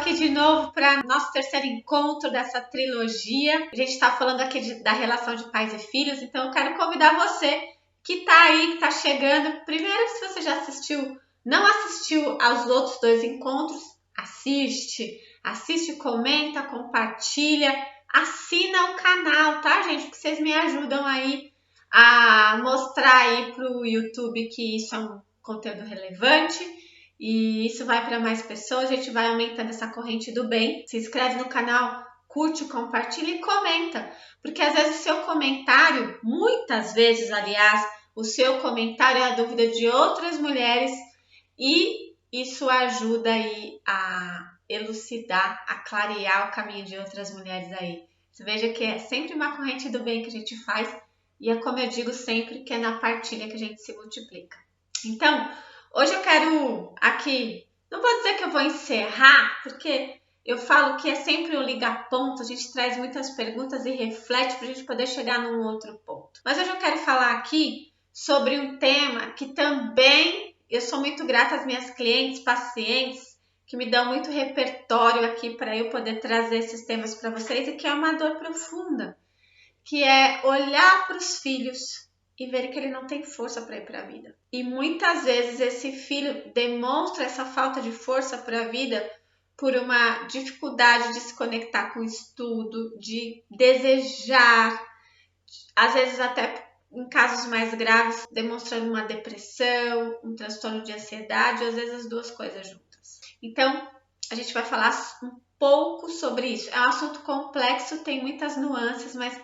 aqui de novo para nosso terceiro encontro dessa trilogia. A gente está falando aqui da relação de pais e filhos, então eu quero convidar você que está aí, que está chegando. Primeiro, se você já não assistiu aos outros dois encontros, assiste, comenta, compartilha, assina o canal, tá, gente? Porque vocês me ajudam aí a mostrar aí para o YouTube que isso é um conteúdo relevante. E isso vai para mais pessoas, a gente vai aumentando essa corrente do bem. Se inscreve no canal, curte, compartilha e comenta. Porque às vezes o seu comentário, muitas vezes, aliás, o seu comentário é a dúvida de outras mulheres e isso ajuda aí a elucidar, a clarear o caminho de outras mulheres aí. Você veja que é sempre uma corrente do bem que a gente faz e é como eu digo sempre, que é na partilha que a gente se multiplica. Então, hoje eu quero aqui, não vou dizer que eu vou encerrar, porque eu falo que é sempre um liga-ponto, a gente traz muitas perguntas e reflete para a gente poder chegar num outro ponto. Mas hoje eu quero falar aqui sobre um tema que também eu sou muito grata às minhas clientes, pacientes, que me dão muito repertório aqui para eu poder trazer esses temas para vocês, e que é uma dor profunda, que é olhar para os filhos e ver que ele não tem força para ir para a vida. E muitas vezes esse filho demonstra essa falta de força para a vida por uma dificuldade de se conectar com o estudo, de desejar, às vezes até em casos mais graves, demonstrando uma depressão, um transtorno de ansiedade, ou às vezes as duas coisas juntas. Então, a gente vai falar um pouco sobre isso. É um assunto complexo, tem muitas nuances, mas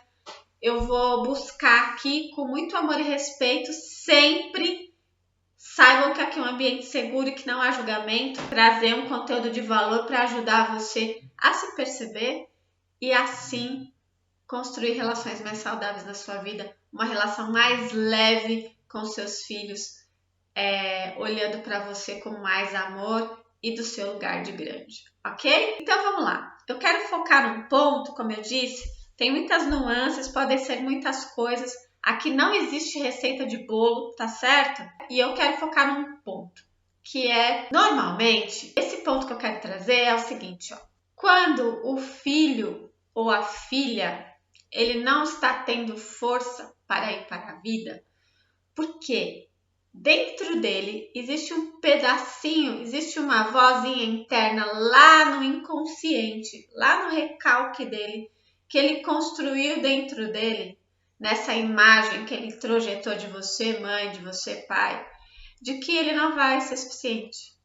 eu vou buscar aqui, com muito amor e respeito, sempre saibam que aqui é um ambiente seguro e que não há julgamento, trazer um conteúdo de valor para ajudar você a se perceber e assim construir relações mais saudáveis na sua vida, uma relação mais leve com seus filhos, olhando para você com mais amor e do seu lugar de grande, ok? Então vamos lá. Eu quero focar num ponto, como eu disse, tem muitas nuances, podem ser muitas coisas. Aqui não existe receita de bolo, tá certo? E eu quero focar num ponto, que é, normalmente, esse ponto que eu quero trazer é o seguinte, ó. Quando o filho ou a filha, ele não está tendo força para ir para a vida, porque dentro dele existe um pedacinho, existe uma vozinha interna lá no inconsciente, lá no recalque dele, que ele construiu dentro dele, nessa imagem que ele projetou de você, mãe, de você, pai, de que ele não vai ser suficiente,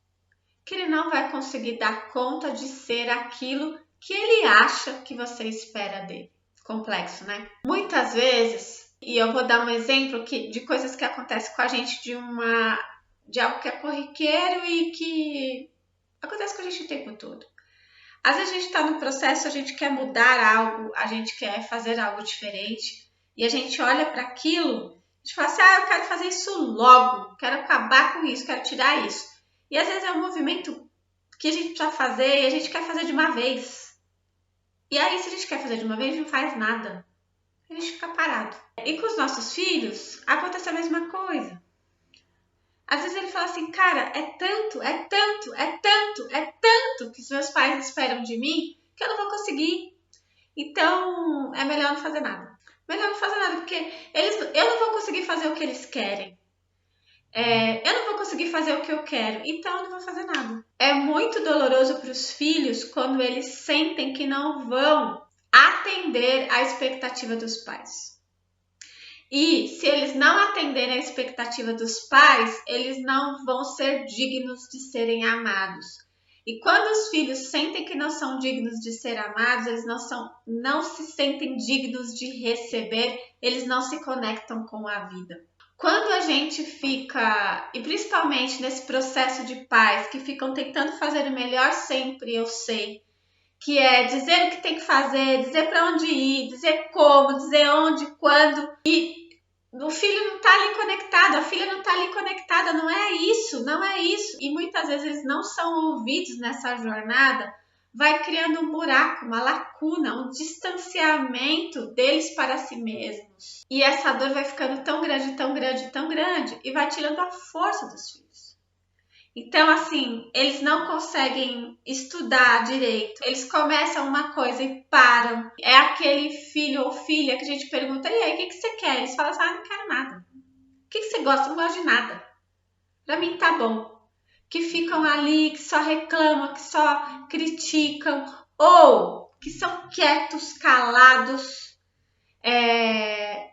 que ele não vai conseguir dar conta de ser aquilo que ele acha que você espera dele. Complexo, né? Muitas vezes, e eu vou dar um exemplo de coisas que acontecem com a gente, de algo que é corriqueiro e que acontece com a gente o tempo todo. Às vezes a gente está no processo, a gente quer mudar algo, a gente quer fazer algo diferente, e a gente olha para aquilo, a gente fala assim, eu quero fazer isso logo, quero acabar com isso, quero tirar isso. E às vezes é um movimento que a gente precisa fazer e a gente quer fazer de uma vez. E aí, se a gente quer fazer de uma vez, não faz nada. A gente fica parado. E com os nossos filhos, acontece a mesma coisa. Às vezes ele fala assim, cara, é tanto que os meus pais esperam de mim que eu não vou conseguir. Então, é melhor não fazer nada. Melhor não fazer nada, porque eu não vou conseguir fazer o que eles querem. Eu não vou conseguir fazer o que eu quero, então eu não vou fazer nada. É muito doloroso para os filhos quando eles sentem que não vão atender à expectativa dos pais. E se eles não atenderem à expectativa dos pais, eles não vão ser dignos de serem amados. E quando os filhos sentem que não são dignos de ser amados, eles não se sentem dignos de receber, eles não se conectam com a vida. Quando a gente fica, e principalmente nesse processo de pais que ficam tentando fazer o melhor sempre, eu sei, que é dizer o que tem que fazer, dizer para onde ir, dizer como, dizer onde, quando, e o filho não está ali conectado, a filha não está ali conectada, não é isso. E muitas vezes eles não são ouvidos nessa jornada, vai criando um buraco, uma lacuna, um distanciamento deles para si mesmos. E essa dor vai ficando tão grande, e vai tirando a força dos filhos. Então, assim, eles não conseguem estudar direito. Eles começam uma coisa e param. É aquele filho ou filha que a gente pergunta, e aí, o que você quer? Eles falam assim, não quero nada. O que você gosta? Não gosto de nada. Pra mim tá bom. Que ficam ali, que só reclamam, que só criticam, ou que são quietos, calados.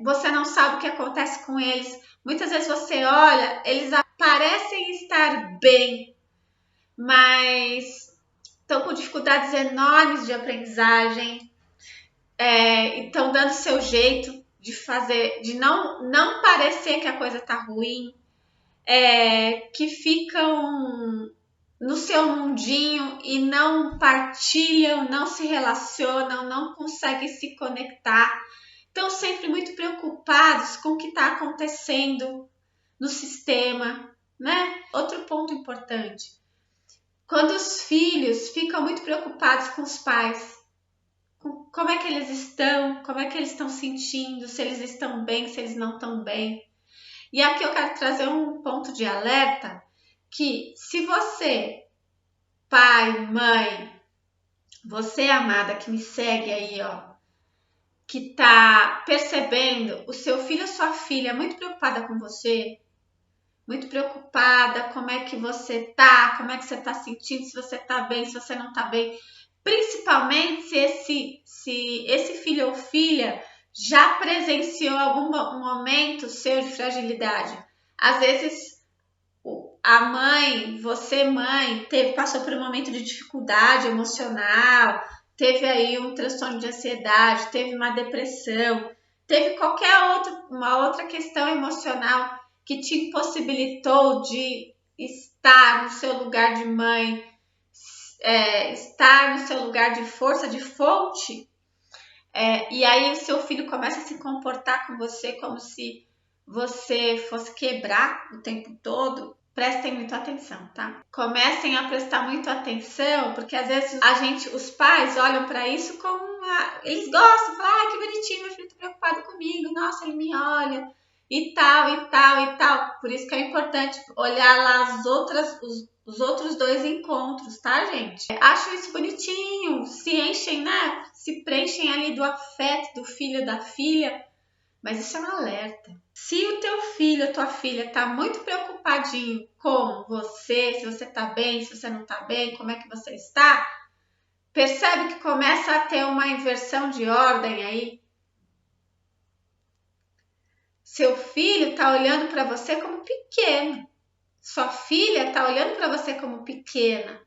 Você não sabe o que acontece com eles. Muitas vezes você olha, eles parecem estar bem, mas estão com dificuldades enormes de aprendizagem, estão dando seu jeito de fazer, de não parecer que a coisa tá ruim, que ficam no seu mundinho e não partilham, não se relacionam, não conseguem se conectar. Estão sempre muito preocupados com o que está acontecendo no sistema, né? Outro ponto importante. Quando os filhos ficam muito preocupados com os pais, com como é que eles estão, como é que eles estão sentindo, se eles estão bem, se eles não estão bem. E aqui eu quero trazer um ponto de alerta, que se você, pai, mãe, você amada que me segue aí, ó, que tá percebendo o seu filho ou sua filha muito preocupada com você, muito preocupada como é que você tá, como é que você tá sentindo, se você tá bem, se você não tá bem, principalmente se esse filho ou filha já presenciou algum momento seu de fragilidade. Às vezes a mãe, você mãe, passou por um momento de dificuldade emocional, teve aí um transtorno de ansiedade, teve uma depressão, teve uma outra questão emocional que te impossibilitou de estar no seu lugar de mãe, estar no seu lugar de força, de fonte, e aí o seu filho começa a se comportar com você como se você fosse quebrar o tempo todo. Prestem muito atenção, tá? Comecem a prestar muito atenção, porque às vezes os pais olham para isso como eles gostam, falam, que bonitinho, meu filho tá preocupado comigo, nossa, ele me olha, e tal, e tal, e tal. Por isso que é importante olhar lá os outros dois encontros, tá, gente? Acho isso bonitinho, se enchem, né? Se preenchem ali do afeto do filho, da filha, mas isso é um alerta. Se o teu filho ou tua filha está muito preocupadinho com você, se você está bem, se você não está bem, como é que você está, percebe que começa a ter uma inversão de ordem aí. Seu filho está olhando para você como pequeno. Sua filha está olhando para você como pequena.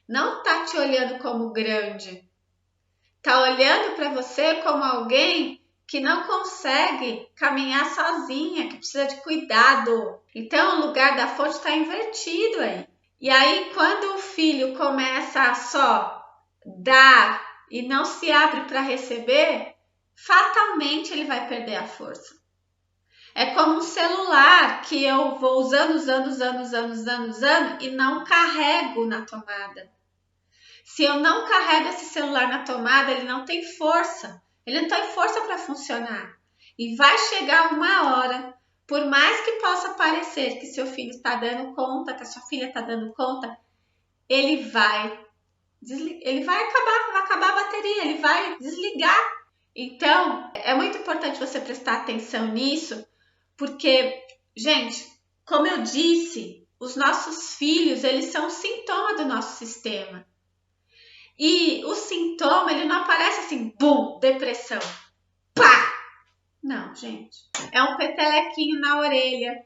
Não está te olhando como grande. Está olhando para você como alguém que não consegue caminhar sozinha, que precisa de cuidado. Então, o lugar da fonte está invertido aí. E aí, quando o filho começa a só dar e não se abre para receber, fatalmente ele vai perder a força. É como um celular que eu vou usando e não carrego na tomada. Se eu não carrego esse celular na tomada, ele não tem força. Ele não tem força para funcionar. E vai chegar uma hora, por mais que possa parecer que seu filho está dando conta, que a sua filha está dando conta, ele vai acabar a bateria, ele vai desligar. Então, é muito importante você prestar atenção nisso, porque, gente, como eu disse, os nossos filhos, eles são um sintoma do nosso sistema. E o sintoma, ele não aparece assim, bum, depressão, pá! Não, gente. É um petelequinho na orelha,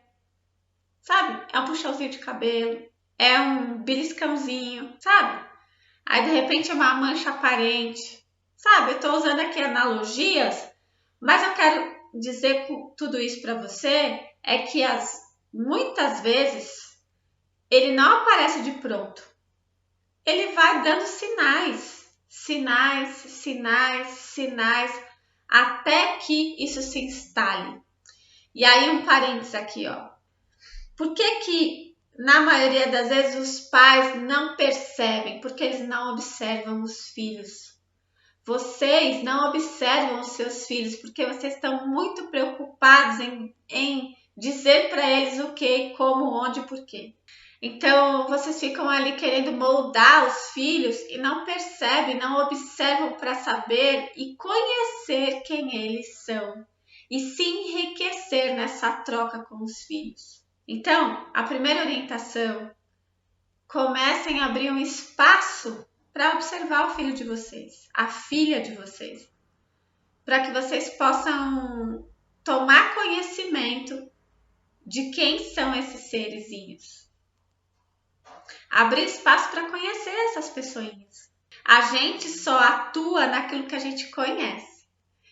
sabe? É um puxãozinho de cabelo, é um beliscãozinho, sabe? Aí, de repente, é uma mancha aparente, sabe? Eu tô usando aqui analogias, mas eu quero dizer com tudo isso para você é que muitas vezes ele não aparece de pronto. Ele vai dando sinais, até que isso se instale. E aí um parênteses aqui, ó. Por que na maioria das vezes os pais não percebem? Porque eles não observam os filhos. Vocês não observam os seus filhos porque vocês estão muito preocupados em dizer para eles o que, como, onde e por quê. Então, vocês ficam ali querendo moldar os filhos e não percebem, não observam para saber e conhecer quem eles são e se enriquecer nessa troca com os filhos. Então, a primeira orientação: comecem a abrir um espaço para observar o filho de vocês, a filha de vocês, para que vocês possam tomar conhecimento de quem são esses serizinhos. Abrir espaço para conhecer essas pessoinhas. A gente só atua naquilo que a gente conhece.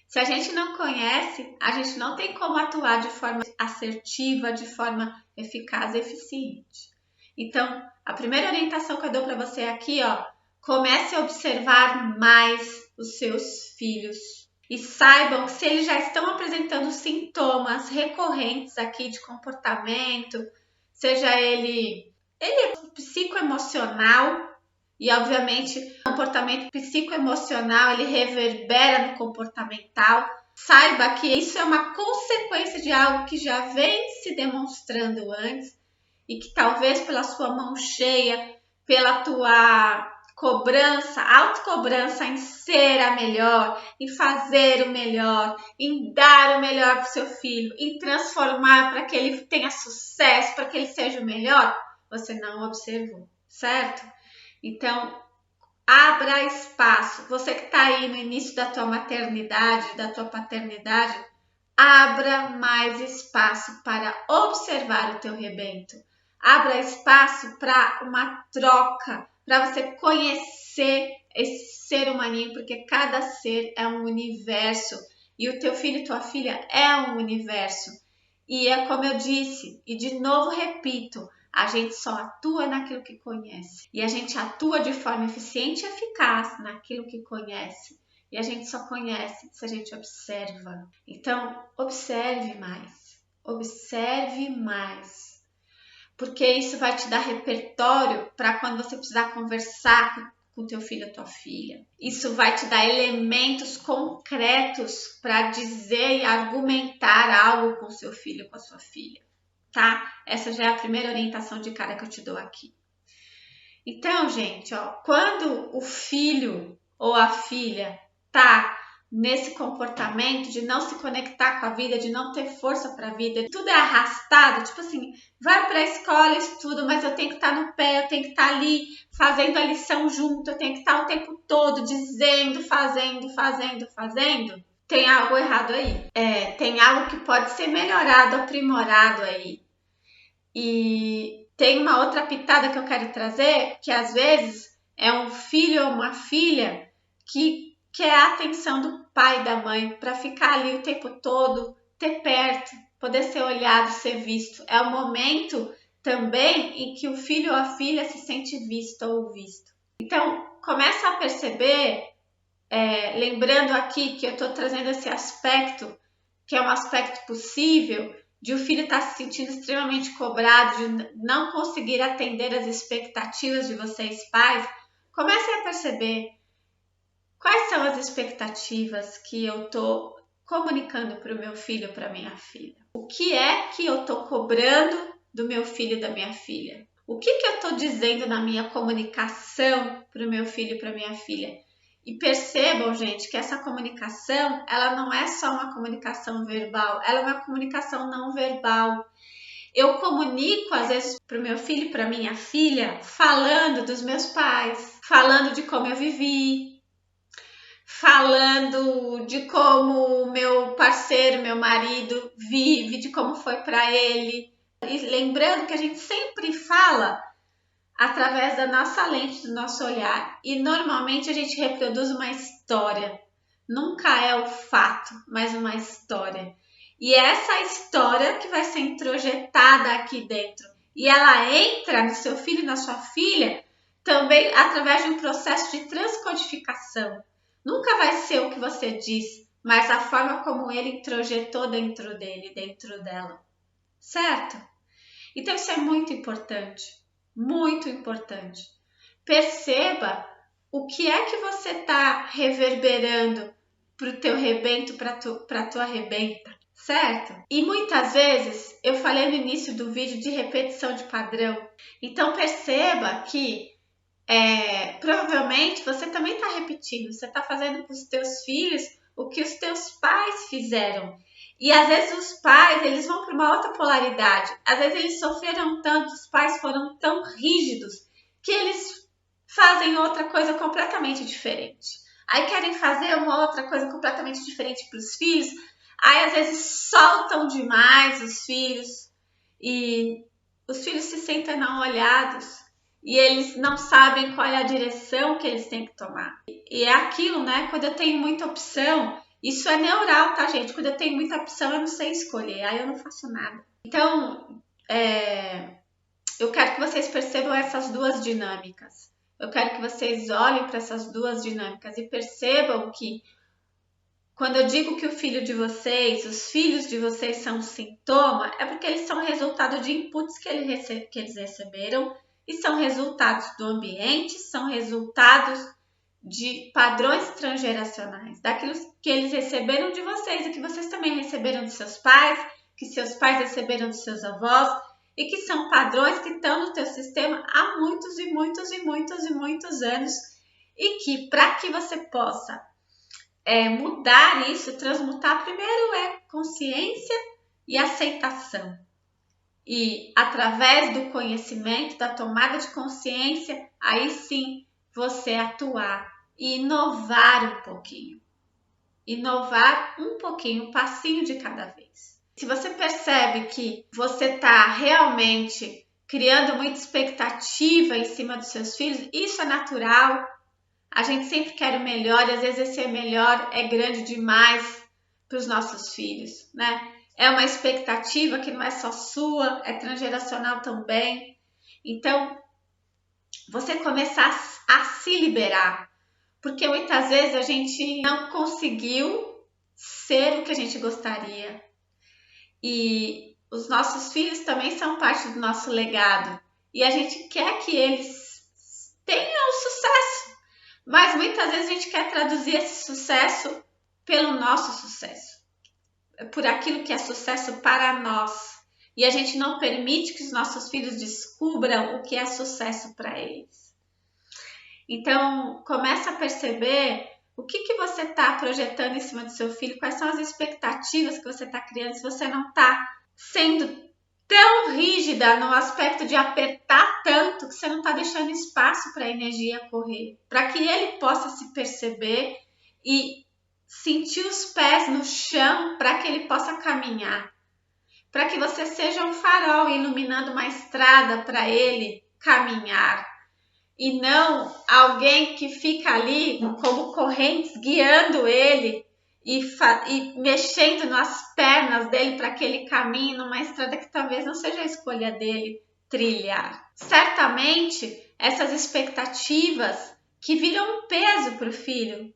Se a gente não conhece, a gente não tem como atuar de forma assertiva, de forma eficaz e eficiente. Então, a primeira orientação que eu dou para você aqui, comece a observar mais os seus filhos. E saibam que se eles já estão apresentando sintomas recorrentes aqui de comportamento, seja ele psicoemocional, e obviamente o comportamento psicoemocional ele reverbera no comportamental, saiba que isso é uma consequência de algo que já vem se demonstrando antes e que talvez pela sua mão cheia, pela tua cobrança, autocobrança em ser a melhor, em fazer o melhor, em dar o melhor para o seu filho, em transformar para que ele tenha sucesso, para que ele seja o melhor, você não observou, certo? Então, abra espaço. Você que está aí no início da tua maternidade, da tua paternidade, abra mais espaço para observar o teu rebento. Abra espaço para uma troca, para você conhecer esse ser humaninho, porque cada ser é um universo e o teu filho e tua filha é um universo. E é como eu disse, e de novo repito, a gente só atua naquilo que conhece. E a gente atua de forma eficiente e eficaz naquilo que conhece. E a gente só conhece se a gente observa. Então, observe mais. Observe mais. Porque isso vai te dar repertório para quando você precisar conversar com teu filho ou tua filha. Isso vai te dar elementos concretos para dizer e argumentar algo com seu filho ou com a sua filha. Tá? Essa já é a primeira orientação de cara que eu te dou aqui. Então, gente, quando o filho ou a filha tá nesse comportamento de não se conectar com a vida, de não ter força para a vida, tudo é arrastado, tipo assim, vai para a escola, estuda, mas eu tenho que estar no pé, eu tenho que estar ali fazendo a lição junto, eu tenho que estar o tempo todo dizendo, fazendo, tem algo errado aí. Tem algo que pode ser melhorado, aprimorado aí. E tem uma outra pitada que eu quero trazer, que às vezes é um filho ou uma filha que quer a atenção do pai e da mãe para ficar ali o tempo todo, ter perto, poder ser olhado, ser visto. É o momento também em que o filho ou a filha se sente visto ou visto. Então, começa a perceber, lembrando aqui que eu estou trazendo esse aspecto, que é um aspecto possível, de o filho estar se sentindo extremamente cobrado, de não conseguir atender as expectativas de vocês pais, comecem a perceber quais são as expectativas que eu estou comunicando para o meu filho ou para a minha filha. O que é que eu estou cobrando do meu filho e da minha filha? O que eu estou dizendo na minha comunicação para o meu filho e para a minha filha? E percebam, gente, que essa comunicação, ela não é só uma comunicação verbal, ela é uma comunicação não verbal. Eu comunico, às vezes, para o meu filho e para a minha filha, falando dos meus pais, falando de como eu vivi, falando de como o meu parceiro, meu marido vive, de como foi para ele. E lembrando que a gente sempre fala através da nossa lente, do nosso olhar. E normalmente a gente reproduz uma história. Nunca é o fato, mas uma história. E é essa história que vai ser introjetada aqui dentro. E ela entra no seu filho e na sua filha também através de um processo de transcodificação. Nunca vai ser o que você diz, mas a forma como ele introjetou dentro dele, dentro dela. Certo? Então isso é muito importante. Muito importante. Perceba o que é que você está reverberando para o teu rebento, para a tua rebenta, certo? E muitas vezes eu falei no início do vídeo de repetição de padrão. Então perceba que provavelmente você também está repetindo, você está fazendo para os teus filhos o que os teus pais fizeram. E às vezes os pais, eles vão para uma outra polaridade. Às vezes eles sofreram tanto, os pais foram tão rígidos que eles fazem outra coisa completamente diferente. Aí querem fazer uma outra coisa completamente diferente para os filhos. Aí às vezes soltam demais os filhos e os filhos se sentem não olhados e eles não sabem qual é a direção que eles têm que tomar. E é aquilo, né? Quando eu tenho muita opção, isso é neural, tá, gente? Quando eu tenho muita opção, eu não sei escolher, aí eu não faço nada. Então, eu quero que vocês percebam essas duas dinâmicas. Eu quero que vocês olhem para essas duas dinâmicas e percebam que quando eu digo que o filho de vocês, os filhos de vocês são um sintoma, é porque eles são resultado de inputs que eles receberam e são resultados do ambiente, são resultados de padrões transgeracionais, daquilo que eles receberam de vocês e que vocês também receberam dos seus pais, que seus pais receberam dos seus avós e que são padrões que estão no teu sistema há muitos e muitos e muitos e muitos anos e que para que você possa mudar isso, transmutar, primeiro é consciência e aceitação. E através do conhecimento, da tomada de consciência, aí sim você atuar e inovar um pouquinho. Inovar um pouquinho, um passinho de cada vez. Se você percebe que você está realmente criando muita expectativa em cima dos seus filhos, isso é natural. A gente sempre quer o melhor e às vezes esse melhor é grande demais para os nossos filhos, né? É uma expectativa que não é só sua, é transgeracional também. Então, você começar a se liberar, porque muitas vezes a gente não conseguiu ser o que a gente gostaria. E os nossos filhos também são parte do nosso legado. E a gente quer que eles tenham sucesso. Mas muitas vezes a gente quer traduzir esse sucesso pelo nosso sucesso, por aquilo que é sucesso para nós. E a gente não permite que os nossos filhos descubram o que é sucesso para eles. Então, começa a perceber o que você está projetando em cima do seu filho, quais são as expectativas que você está criando, se você não está sendo tão rígida no aspecto de apertar tanto que você não está deixando espaço para a energia correr, para que ele possa se perceber e sentir os pés no chão para que ele possa caminhar, para que você seja um farol iluminando uma estrada para ele caminhar e não alguém que fica ali como correntes guiando ele e mexendo nas pernas dele para que ele caminhe numa estrada que talvez não seja a escolha dele trilhar. Certamente, essas expectativas que viram um peso para o filho,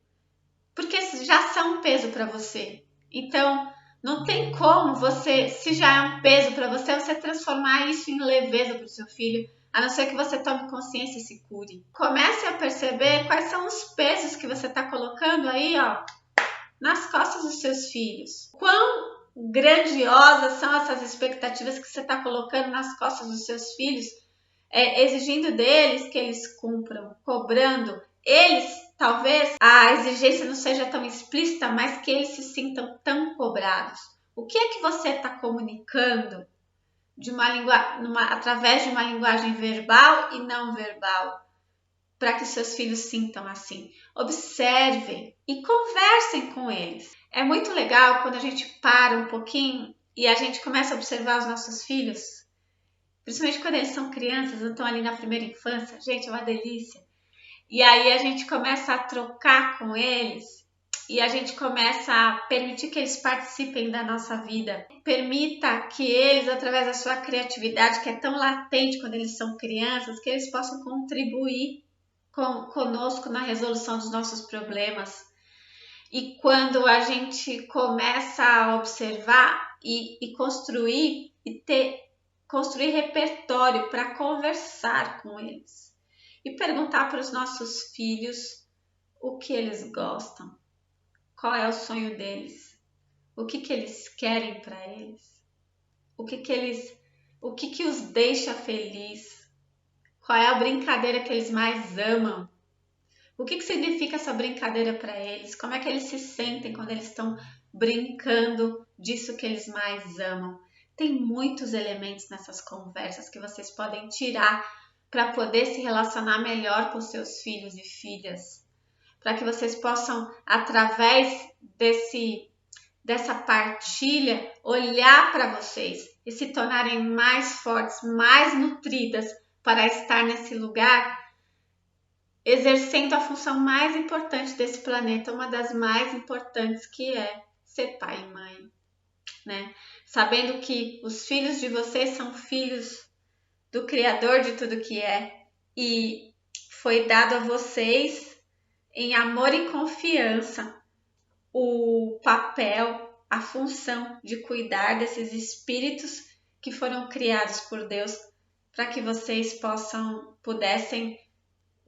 porque já são um peso para você. Então, não tem como você, se já é um peso para você, você transformar isso em leveza para o seu filho, a não ser que você tome consciência e se cure. Comece a perceber quais são os pesos que você está colocando aí, ó, nas costas dos seus filhos. Quão grandiosas são essas expectativas que você está colocando nas costas dos seus filhos, exigindo deles que eles cumpram, cobrando. Eles, talvez, a exigência não seja tão explícita, mas que eles se sintam tão cobrados. O que é que você está comunicando através de uma linguagem verbal e não verbal, para que seus filhos sintam assim? Observem e conversem com eles. É muito legal quando a gente para um pouquinho e a gente começa a observar os nossos filhos, principalmente quando eles são crianças, não estão ali na primeira infância. Gente, é uma delícia. E aí a gente começa a trocar com eles e a gente começa a permitir que eles participem da nossa vida. Permita que eles, através da sua criatividade, que é tão latente quando eles são crianças, que eles possam contribuir conosco na resolução dos nossos problemas. E quando a gente começa a observar e construir construir repertório para conversar com eles e perguntar para os nossos filhos o que eles gostam, qual é o sonho deles, O que eles querem para eles? O que os deixa feliz? Qual é a brincadeira que eles mais amam? O que significa essa brincadeira para eles? Como é que eles se sentem quando eles estão brincando disso que eles mais amam? Tem muitos elementos nessas conversas que vocês podem tirar para poder se relacionar melhor com seus filhos e filhas. Para que vocês possam, através dessa partilha, olhar para vocês e se tornarem mais fortes, mais nutridas para estar nesse lugar, exercendo a função mais importante desse planeta, uma das mais importantes, que é ser pai e mãe, né? Sabendo que os filhos de vocês são filhos do Criador de tudo que é, e foi dado a vocês, em amor e confiança, o papel, a função de cuidar desses espíritos que foram criados por Deus, para que vocês pudessem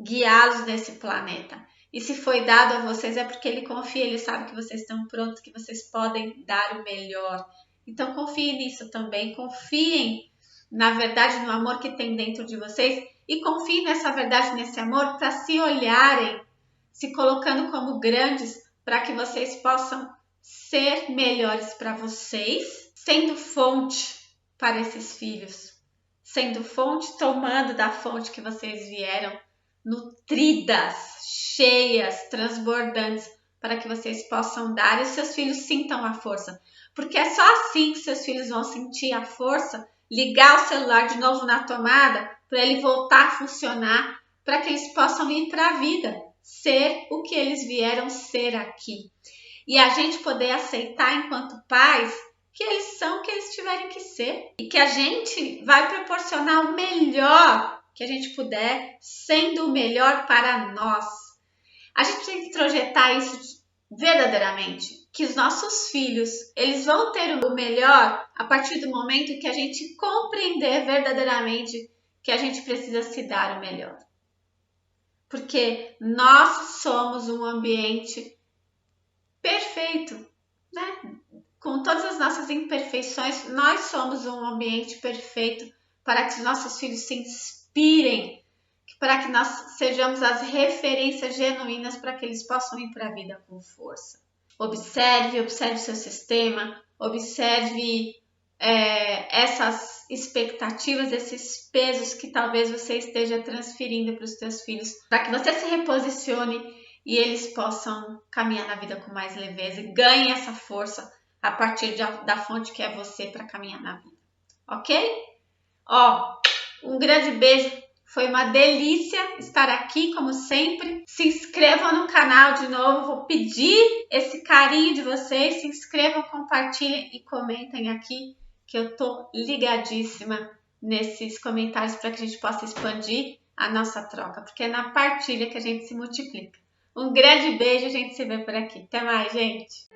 guiá-los nesse planeta. E se foi dado a vocês é porque Ele confia, Ele sabe que vocês estão prontos, que vocês podem dar o melhor. Então confiem nisso também, confiem na verdade, no amor que tem dentro de vocês, e confiem nessa verdade, nesse amor, para se olharem, se colocando como grandes, para que vocês possam ser melhores para vocês, sendo fonte para esses filhos, sendo fonte, tomando da fonte que vocês vieram, nutridas, cheias, transbordantes, para que vocês possam dar e os seus filhos sintam a força. Porque é só assim que seus filhos vão sentir a força, ligar o celular de novo na tomada, para ele voltar a funcionar, para que eles possam ir para a vida, ser o que eles vieram ser aqui. E a gente poder aceitar enquanto pais que eles são o que eles tiverem que ser. E que a gente vai proporcionar o melhor que a gente puder, sendo o melhor para nós. A gente tem que projetar isso verdadeiramente. Que os nossos filhos, eles vão ter o melhor a partir do momento que a gente compreender verdadeiramente que a gente precisa se dar o melhor. Porque nós somos um ambiente perfeito, né? Com todas as nossas imperfeições, nós somos um ambiente perfeito para que os nossos filhos se inspirem, para que nós sejamos as referências genuínas para que eles possam ir para a vida com força. Observe o seu sistema, observe essas expectativas, esses pesos que talvez você esteja transferindo para os seus filhos, para que você se reposicione e eles possam caminhar na vida com mais leveza e ganhem essa força a partir da fonte que é você para caminhar na vida, ok? Um grande beijo, foi uma delícia estar aqui como sempre. Se inscrevam no canal de novo, vou pedir esse carinho de vocês, se inscrevam, compartilhem e comentem aqui, que eu tô ligadíssima nesses comentários para que a gente possa expandir a nossa troca, porque é na partilha que a gente se multiplica. Um grande beijo, a gente se vê por aqui. Até mais, gente!